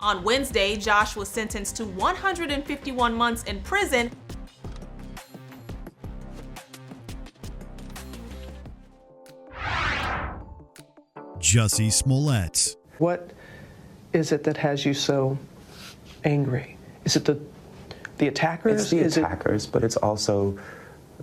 On Wednesday, Josh was sentenced to 151 months in prison. Jussie Smollett. What is it that has you so angry? Is it the attackers? It's the attackers, but it's also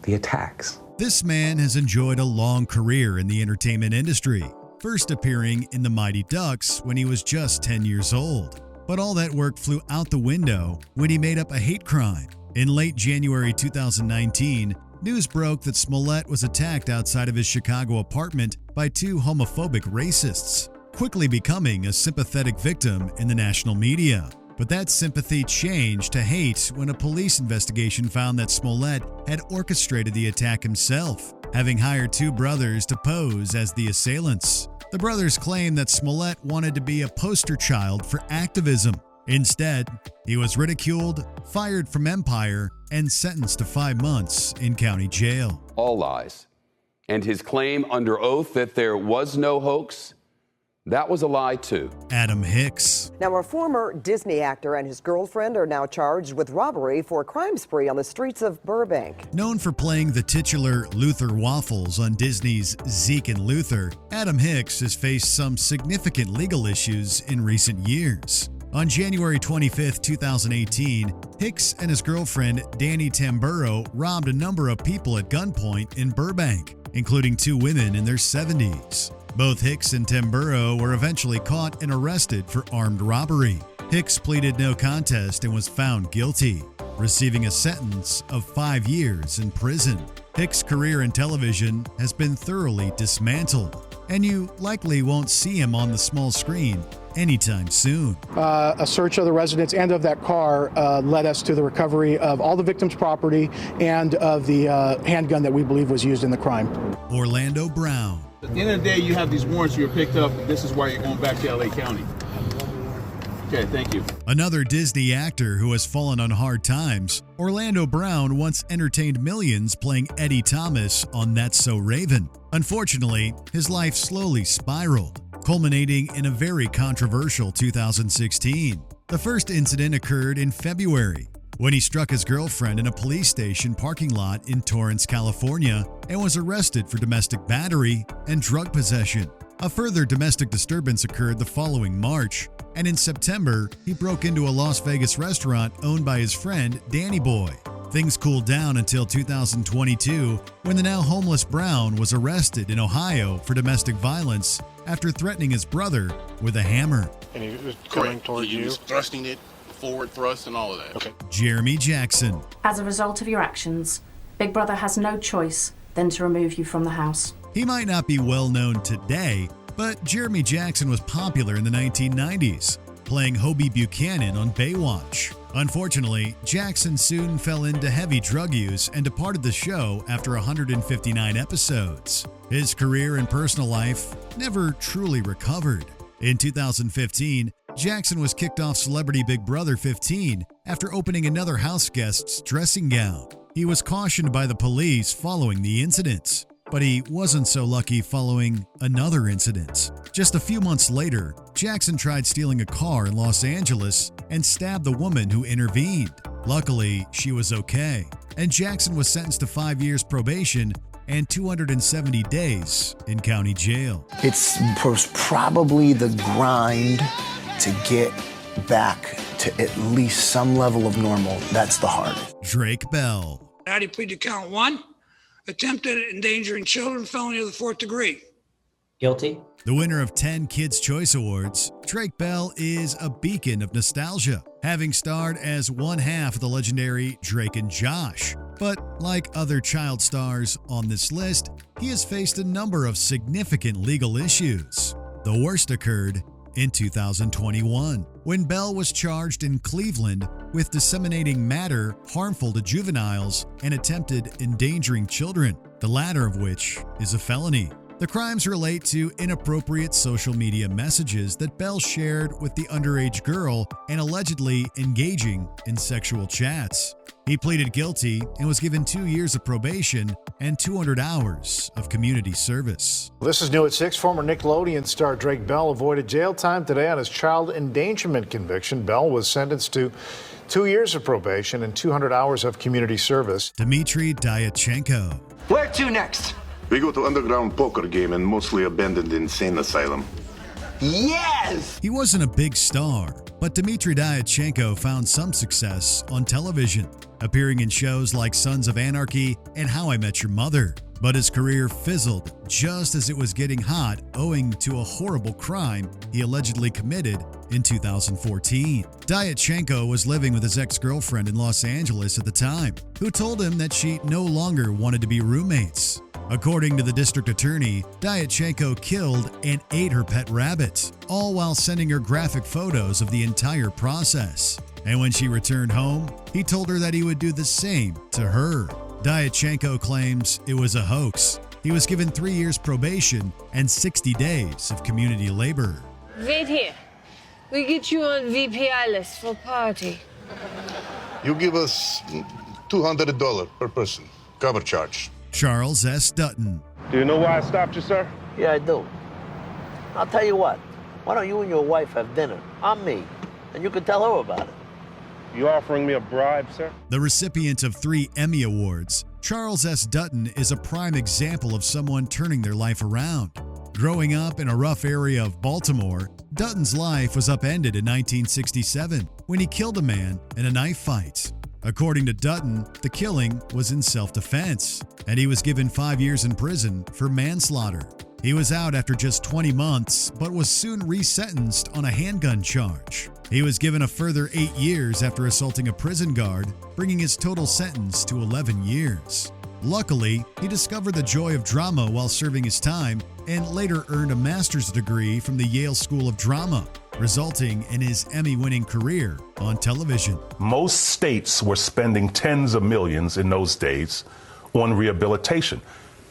the attacks. This man has enjoyed a long career in the entertainment industry, first appearing in The Mighty Ducks when he was just 10 years old. But all that work flew out the window when he made up a hate crime. In late January 2019, news broke that Smollett was attacked outside of his Chicago apartment by two homophobic racists, quickly becoming a sympathetic victim in the national media. But that sympathy changed to hate when a police investigation found that Smollett had orchestrated the attack himself, having hired two brothers to pose as the assailants. The brothers claimed that Smollett wanted to be a poster child for activism. Instead, he was ridiculed, fired from Empire, and sentenced to 5 months in county jail. All lies. And his claim under oath that there was no hoax, that was a lie too. Adam Hicks. Now, a former Disney actor and his girlfriend are now charged with robbery for a crime spree on the streets of Burbank. Known for playing the titular Luther Waffles on Disney's Zeke and Luther, Adam Hicks has faced some significant legal issues in recent years. On January 25, 2018, Hicks and his girlfriend, Danny Tamburo, robbed a number of people at gunpoint in Burbank, including two women in their 70s. Both Hicks and Tamburo were eventually caught and arrested for armed robbery. Hicks pleaded no contest and was found guilty, receiving a sentence of 5 years in prison. Hicks' career in television has been thoroughly dismantled, and you likely won't see him on the small screen anytime soon. A search of the residence and of that car led us to the recovery of all the victim's property and of the handgun that we believe was used in the crime. Orlando Brown. At the end of the day, you have these warrants, you're picked up, this is why you're going back to LA County. Okay, thank you. Another Disney actor who has fallen on hard times, Orlando Brown once entertained millions playing Eddie Thomas on That's So Raven. Unfortunately, his life slowly spiraled, culminating in a very controversial 2016. The first incident occurred in February, when he struck his girlfriend in a police station parking lot in Torrance, California, and was arrested for domestic battery and drug possession. A further domestic disturbance occurred the following March, and in September, he broke into a Las Vegas restaurant owned by his friend Danny Boy. Things cooled down until 2022, when the now homeless Brown was arrested in Ohio for domestic violence after threatening his brother with a hammer. And he was coming towards you? He was thrusting it, forward thrust and all of that. Okay. Jeremy Jackson. As a result of your actions, Big Brother has no choice than to remove you from the house. He might not be well known today, but Jeremy Jackson was popular in the 1990s, playing Hobie Buchanan on Baywatch. Unfortunately, Jackson soon fell into heavy drug use and departed the show after 159 episodes. His career and personal life never truly recovered. In 2015, Jackson was kicked off Celebrity Big Brother 15 after opening another house guest's dressing gown. He was cautioned by the police following the incident, but he wasn't so lucky following another incident. Just a few months later, Jackson tried stealing a car in Los Angeles and stabbed the woman who intervened. Luckily, she was okay, and Jackson was sentenced to 5 years probation and 270 days in county jail. It's probably the grind to get back to at least some level of normal. That's the hardest. Drake Bell. How do you plead to count one? Attempted endangering children, felony of the 4th degree. Guilty. The winner of 10 Kids' Choice Awards, Drake Bell is a beacon of nostalgia, having starred as one half of the legendary Drake and Josh. But like other child stars on this list, he has faced a number of significant legal issues. The worst occurred in 2021, when Bell was charged in Cleveland with disseminating matter harmful to juveniles and attempted endangering children, the latter of which is a felony. The crimes relate to inappropriate social media messages that Bell shared with the underage girl and allegedly engaging in sexual chats. He pleaded guilty and was given 2 years of probation and 200 hours of community service. This is new at 6. Former Nickelodeon star Drake Bell avoided jail time today on his child endangerment conviction. Bell was sentenced to 2 years of probation and 200 hours of community service. Dmitri Diatchenko. Where to next? We go to underground poker game and mostly abandoned insane asylum. Yes! He wasn't a big star, but Dmitri Diatchenko found some success on television, appearing in shows like Sons of Anarchy and How I Met Your Mother. But his career fizzled just as it was getting hot, owing to a horrible crime he allegedly committed in 2014. Diatchenko was living with his ex-girlfriend in Los Angeles at the time, who told him that she no longer wanted to be roommates. According to the district attorney, Diatchenko killed and ate her pet rabbit, all while sending her graphic photos of the entire process. And when she returned home, he told her that he would do the same to her. Diatchenko claims it was a hoax. He was given 3 years probation and 60 days of community labor. Wait here. We get you on VPI list for party. You give us $200 per person, cover charge. Charles S. Dutton. Do you know why I stopped you, sir? Yeah, I do. I'll tell you what. Why don't you and your wife have dinner on me, and you can tell her about it. You offering me a bribe, sir? The recipient of 3 Emmy Awards, Charles S. Dutton is a prime example of someone turning their life around. Growing up in a rough area of Baltimore, Dutton's life was upended in 1967 when he killed a man in a knife fight. According to Dutton, the killing was in self-defense, and he was given 5 years in prison for manslaughter. He was out after just 20 months, but was soon resentenced on a handgun charge. He was given a further 8 years after assaulting a prison guard, bringing his total sentence to 11 years. Luckily, he discovered the joy of drama while serving his time and later earned a master's degree from the Yale School of Drama, resulting in his Emmy-winning career on television. Most states were spending tens of millions in those days on rehabilitation.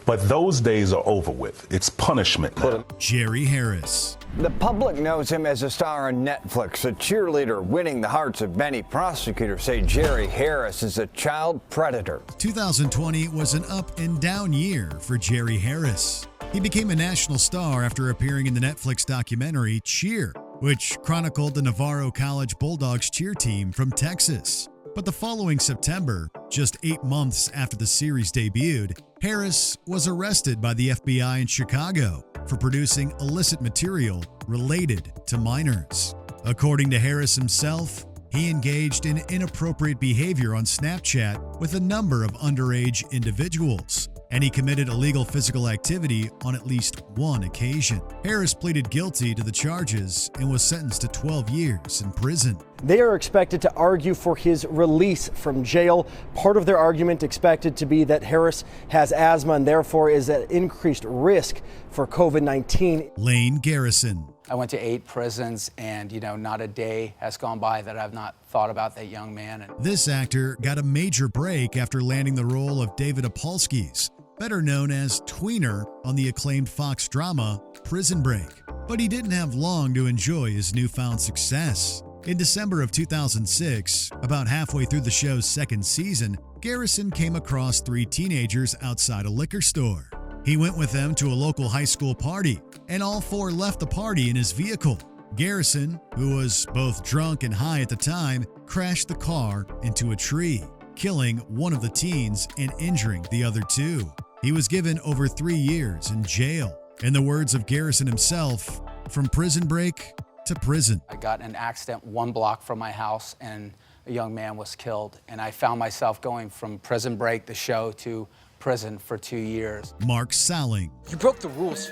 But those days are over with. It's punishment now. Jerry Harris. The public knows him as a star on Netflix, a cheerleader winning the hearts of many. Prosecutors say Jerry Harris is a child predator. 2020 was an up and down year for Jerry Harris. He became a national star after appearing in the Netflix documentary Cheer, which chronicled the Navarro College Bulldogs cheer team from Texas. But the following September, just 8 months after the series debuted, Harris was arrested by the FBI in Chicago for producing illicit material related to minors. According to Harris himself, he engaged in inappropriate behavior on Snapchat with a number of underage individuals, and he committed illegal physical activity on at least one occasion. Harris pleaded guilty to the charges and was sentenced to 12 years in prison. They are expected to argue for his release from jail. Part of their argument expected to be that Harris has asthma and therefore is at increased risk for COVID-19. Lane Garrison. I went to 8 prisons, and, not a day has gone by that I've not thought about that young man. This actor got a major break after landing the role of David Opolsky's, better known as Tweener, on the acclaimed Fox drama Prison Break. But he didn't have long to enjoy his newfound success. In December of 2006, about halfway through the show's 2nd season, Garrison came across 3 teenagers outside a liquor store. He went with them to a local high school party, and all 4 left the party in his vehicle. Garrison, who was both drunk and high at the time, crashed the car into a tree, killing one of the teens and injuring the other 2. He was given over 3 years in jail. In the words of Garrison himself, from prison break to prison. I got in an accident 1 block from my house, and a young man was killed. And I found myself going from Prison Break, the show, to prison for 2 years. Mark Salling. You broke the rules.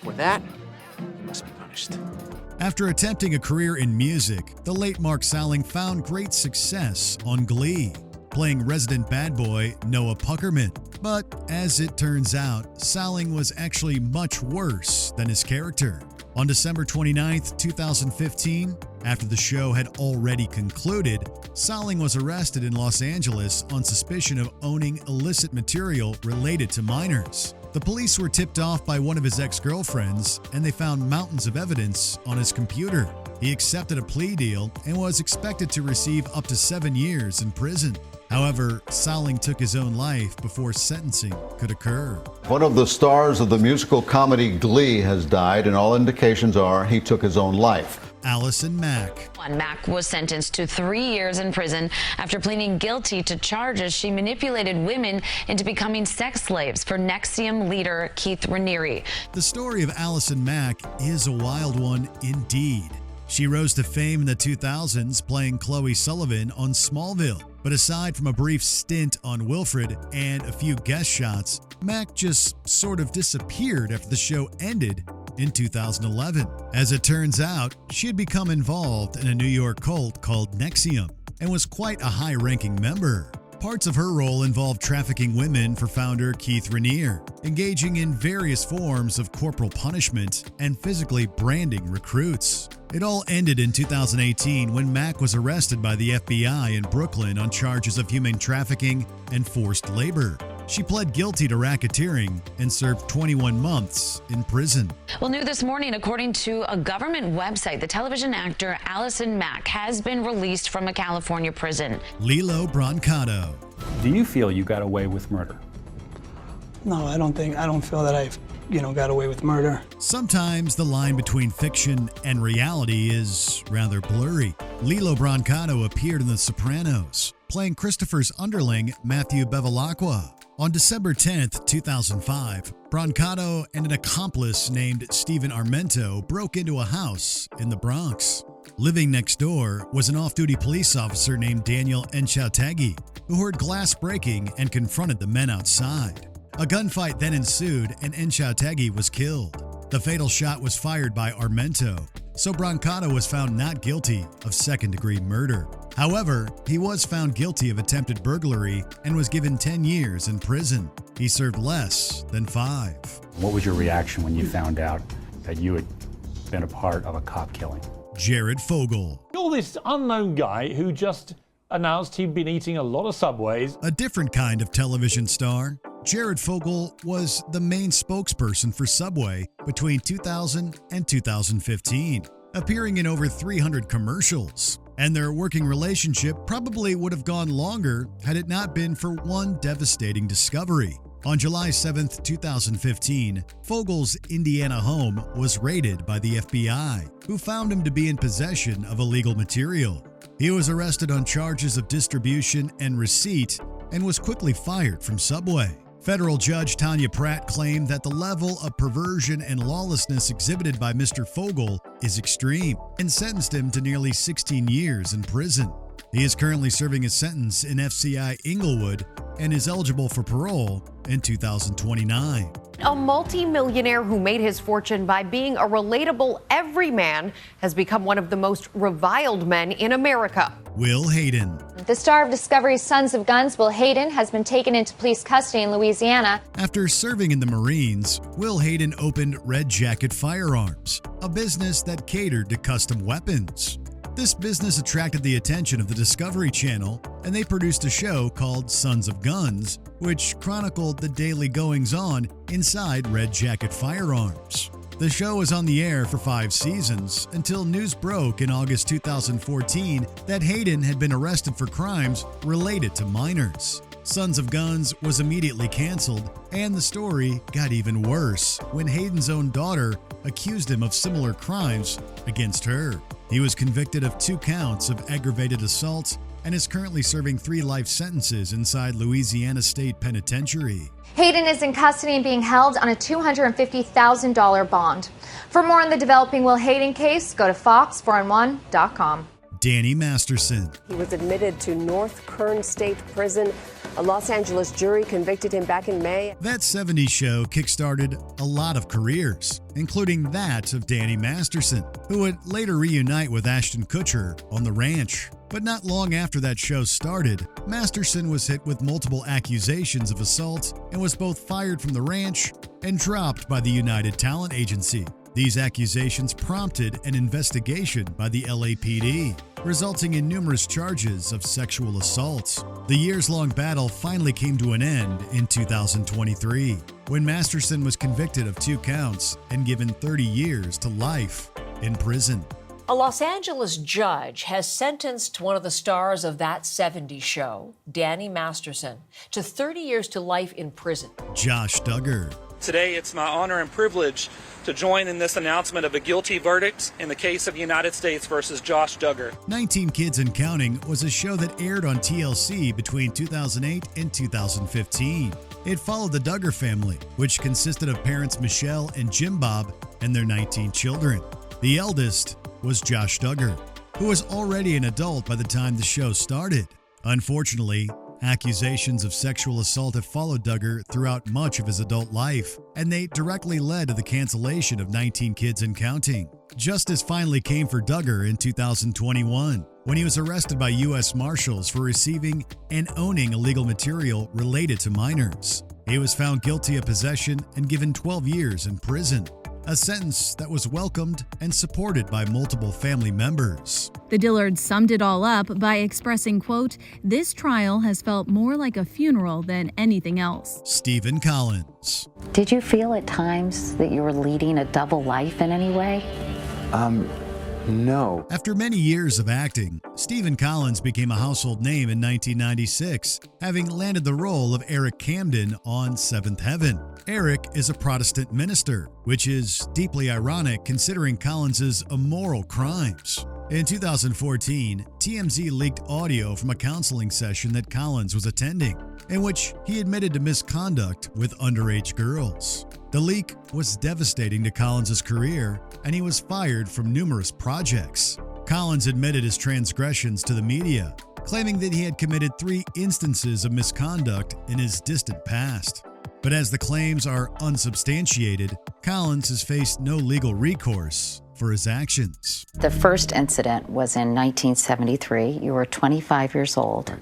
For that, you must be punished. After attempting a career in music, the late Mark Salling found great success on Glee, playing resident bad boy Noah Puckerman. But as it turns out, Salling was actually much worse than his character. On December 29, 2015, after the show had already concluded, Salling was arrested in Los Angeles on suspicion of owning illicit material related to minors. The police were tipped off by one of his ex-girlfriends, and they found mountains of evidence on his computer. He accepted a plea deal and was expected to receive up to 7 years in prison. However, Salling took his own life before sentencing could occur. One of the stars of the musical comedy Glee has died, and all indications are he took his own life. Allison Mack. Mack was sentenced to 3 years in prison after pleading guilty to charges she manipulated women into becoming sex slaves for NXIVM leader Keith Raniere. The story of Allison Mack is a wild one indeed. She rose to fame in the 2000s playing Chloe Sullivan on Smallville. But aside from a brief stint on Wilfred and a few guest shots, Mack just sort of disappeared after the show ended in 2011. As it turns out, she had become involved in a New York cult called NXIVM and was quite a high-ranking member. Parts of her role involved trafficking women for founder Keith Raniere, engaging in various forms of corporal punishment, and physically branding recruits. It all ended in 2018 when Mack was arrested by the FBI in Brooklyn on charges of human trafficking and forced labor. She pled guilty to racketeering and served 21 months in prison. Well, new this morning, according to a government website, the television actor Allison Mack has been released from a California prison. Lillo Brancato. Do you feel you got away with murder? No, I don't feel that I've, got away with murder. Sometimes the line between fiction and reality is rather blurry. Lillo Brancato appeared in The Sopranos, playing Christopher's underling, Matthew Bevilacqua. On December 10, 2005, Brancato and an accomplice named Stephen Armento broke into a house in the Bronx. Living next door was an off-duty police officer named Daniel Enchautegi, who heard glass breaking and confronted the men outside. A gunfight then ensued and Enchautegi was killed. The fatal shot was fired by Armento, so Brancato was found not guilty of second-degree murder. However, he was found guilty of attempted burglary and was given 10 years in prison. He served less than 5. What was your reaction when you found out that you had been a part of a cop killing? Jared Fogle. You're this unknown guy who just announced he'd been eating a lot of Subways. A different kind of television star. Jared Fogle was the main spokesperson for Subway between 2000 and 2015, appearing in over 300 commercials. And their working relationship probably would have gone longer had it not been for one devastating discovery. On July 7, 2015, Fogle's Indiana home was raided by the FBI, who found him to be in possession of illegal material. He was arrested on charges of distribution and receipt and was quickly fired from Subway. Federal Judge Tanya Pratt claimed that the level of perversion and lawlessness exhibited by Mr. Fogle is extreme and sentenced him to nearly 16 years in prison. He is currently serving his sentence in FCI Inglewood and is eligible for parole in 2029. A multi-millionaire who made his fortune by being a relatable everyman has become one of the most reviled men in America. Will Hayden. The star of Discovery's Sons of Guns, Will Hayden, has been taken into police custody in Louisiana. After serving in the Marines, Will Hayden opened Red Jacket Firearms, a business that catered to custom weapons. This business attracted the attention of the Discovery Channel, and they produced a show called Sons of Guns, which chronicled the daily goings-on inside Red Jacket Firearms. The show was on the air for 5 seasons until news broke in August 2014 that Hayden had been arrested for crimes related to minors. Sons of Guns was immediately canceled, and the story got even worse when Hayden's own daughter accused him of similar crimes against her. He was convicted of 2 counts of aggravated assault and is currently serving 3 life sentences inside Louisiana State Penitentiary. Hayden is in custody and being held on a $250,000 bond. For more on the developing Will Hayden case, go to fox4on1.com. Danny Masterson. He was admitted to North Kern State Prison. A Los Angeles jury convicted him back in May. That 70s show kickstarted a lot of careers, including that of Danny Masterson, who would later reunite with Ashton Kutcher on The Ranch. But not long after that show started, Masterson was hit with multiple accusations of assault and was both fired from The Ranch and dropped by the United Talent Agency. These accusations prompted an investigation by the LAPD, resulting in numerous charges of sexual assault. The years-long battle finally came to an end in 2023, when Masterson was convicted of 2 counts and given 30 years to life in prison. A Los Angeles judge has sentenced one of the stars of That 70s Show, Danny Masterson, to 30 years to life in prison. Josh Duggar. Today, it's my honor and privilege to join in this announcement of a guilty verdict in the case of United States versus Josh Duggar. 19 Kids and Counting was a show that aired on TLC between 2008 and 2015. It followed the Duggar family, which consisted of parents Michelle and Jim Bob and their 19 children. The eldest was Josh Duggar, who was already an adult by the time the show started. Unfortunately, accusations of sexual assault have followed Duggar throughout much of his adult life, and they directly led to the cancellation of 19 Kids and Counting. Justice finally came for Duggar in 2021, when he was arrested by U.S. Marshals for receiving and owning illegal material related to minors. He was found guilty of possession and given 12 years in prison, a sentence that was welcomed and supported by multiple family members. The Dillards summed it all up by expressing, quote, "This trial has felt more like a funeral than anything else." Stephen Collins. Did you feel at times that you were leading a double life in any way? No. After many years of acting, Stephen Collins became a household name in 1996, having landed the role of Eric Camden on Seventh Heaven. Eric is a Protestant minister, which is deeply ironic considering Collins's immoral crimes. In 2014, TMZ leaked audio from a counseling session that Collins was attending, in which he admitted to misconduct with underage girls. The leak was devastating to Collins's career, and he was fired from numerous projects. Collins admitted his transgressions to the media, claiming that he had committed 3 instances of misconduct in his distant past. But as the claims are unsubstantiated, Collins has faced no legal recourse for his actions. The first incident was in 1973. You were 25 years old.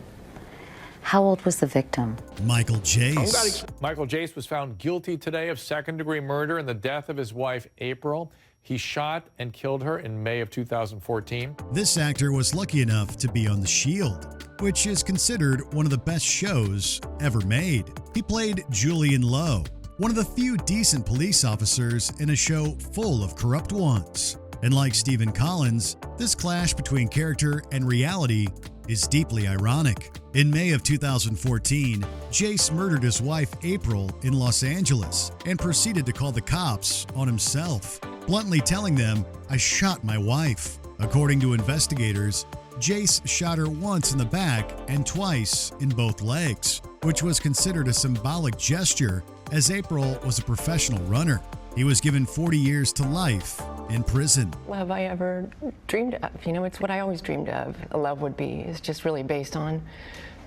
How old was the victim? Michael Jace. Michael Jace was found guilty today of second-degree murder in the death of his wife, April. He shot and killed her in May of 2014. This actor was lucky enough to be on The Shield, which is considered one of the best shows ever made. He played Julian Lowe, one of the few decent police officers in a show full of corrupt ones. And like Stephen Collins, this clash between character and reality is deeply ironic. In May of 2014, Jace murdered his wife April in Los Angeles and proceeded to call the cops on himself, bluntly telling them, "I shot my wife." According to investigators, Jace shot her once in the back and twice in both legs, which was considered a symbolic gesture as April was a professional runner. He was given 40 years to life in prison. Love I ever dreamed of. You know, it's what I always dreamed of. A love would be. It's just really based on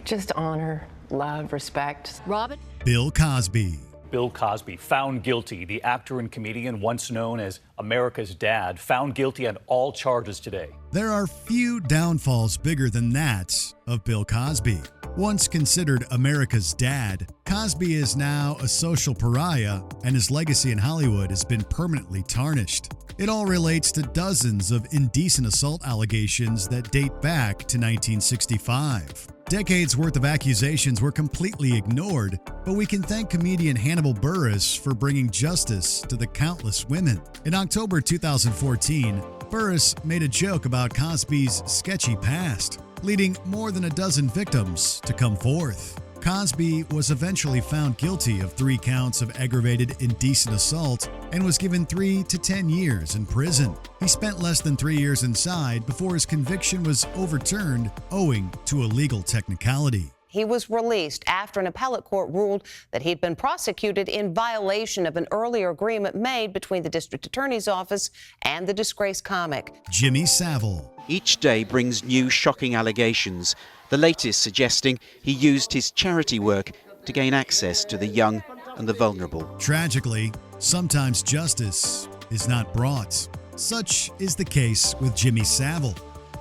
just honor, love, respect. Robin? Bill Cosby. Bill Cosby, found guilty. The actor and comedian, once known as America's Dad, found guilty on all charges today. There are few downfalls bigger than that of Bill Cosby. Once considered America's dad, Cosby is now a social pariah, and his legacy in Hollywood has been permanently tarnished. It all relates to dozens of indecent assault allegations that date back to 1965. Decades worth of accusations were completely ignored, but we can thank comedian Hannibal Buress for bringing justice to the countless women. In October 2014, Buress made a joke about Cosby's sketchy past, leading more than a dozen victims to come forth. Cosby was eventually found guilty of 3 counts of aggravated indecent assault and was given 3 to 10 years in prison. He spent less than 3 years inside before his conviction was overturned owing to a legal technicality. He was released after an appellate court ruled that he'd been prosecuted in violation of an earlier agreement made between the district attorney's office and the disgraced comic. Jimmy Savile. Each day brings new shocking allegations, the latest suggesting he used his charity work to gain access to the young and the vulnerable. Tragically, sometimes justice is not brought. Such is the case with Jimmy Savile,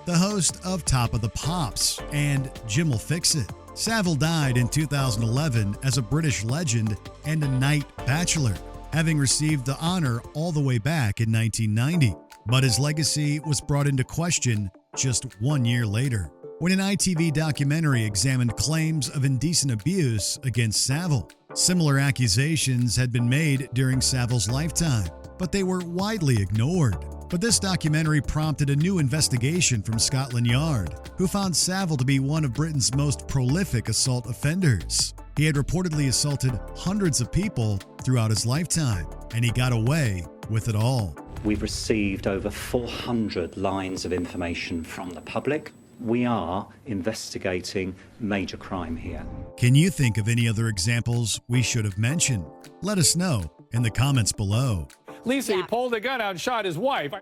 the host of Top of the Pops and Jim Will Fix It. Savile died in 2011 as a British legend and a night bachelor, having received the honor all the way back in 1990. But his legacy was brought into question just 1 year later, when an ITV documentary examined claims of indecent abuse against Savile. Similar accusations had been made during Savile's lifetime, but they were widely ignored. But this documentary prompted a new investigation from Scotland Yard, who found Savile to be one of Britain's most prolific assault offenders. He had reportedly assaulted hundreds of people throughout his lifetime, and he got away with it all. We've received over 400 lines of information from the public. We are investigating major crime here. Can you think of any other examples we should have mentioned? Let us know in the comments below. Lisa, he pulled a gun out and shot his wife.